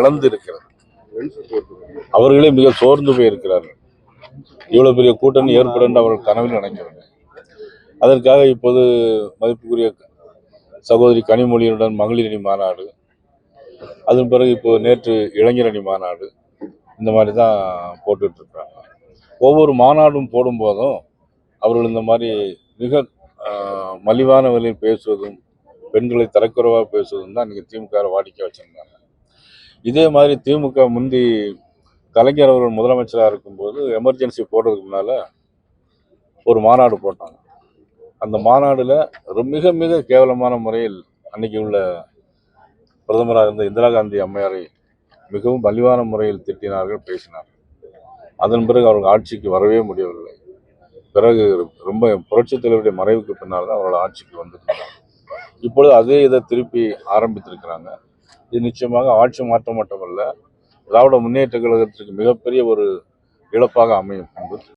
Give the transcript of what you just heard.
வளர்ந்து இருக்கிறது. அவர்களே மிக சோர்ந்து போயிருக்கிறார்கள். இவ்வளவு பெரிய கூட்டணி ஏற்படும் என்று அவர்கள் கனவில் நினைக்கிறாங்க. அதற்காக இப்போது மதிப்புக்குரிய சகோதரி கனிமொழியுடன் மகளிர் அணி மாநாடு, அதன் பிறகு இப்போ நேற்று இளைஞர் அணி மாநாடு, இந்த மாதிரி தான் போட்டுட்டு இருக்காங்க. ஒவ்வொரு மாநாடும் போடும் போதும் அவர்கள் இந்த மாதிரி மிக மலிவான விலையில் பேசுவதும் பெண்களை தரக்குறைவாக பேசுவதும் தான் இன்னைக்கு திமுக வாடிக்கை வச்சிருந்தாங்க. இதே மாதிரி திமுக முந்தி கலைஞர் அவர்கள் முதலமைச்சராக இருக்கும்போது எமர்ஜென்சி போடுறதுக்கு முன்னால ஒரு மாநாடு போட்டாங்க. அந்த மாநாடுல மிக மிக கேவலமான முறையில் அன்னைக்கு உள்ள பிரதமராக இருந்த இந்திரா காந்தி அம்மையாரை மிகவும் மலிவான முறையில் திட்டினார்கள், பேசினார்கள். அதன் பிறகு அவர்கள் ஆட்சிக்கு வரவே முடியவில்லை. பிறகு ரொம்ப புரட்சித் தலைவருடைய மறைவுக்கு பின்னால் தான் அவர்கள் ஆட்சிக்கு வந்திருக்கிறாங்க. இப்பொழுது அதே இதை திருப்பி ஆரம்பித்திருக்கிறாங்க. இது நிச்சயமாக ஆட்சி மாற்றம் மட்டுமல்ல, திராவிட முன்னேற்ற கழகத்திற்கு மிகப்பெரிய ஒரு இழப்பாக அமையும் என்பது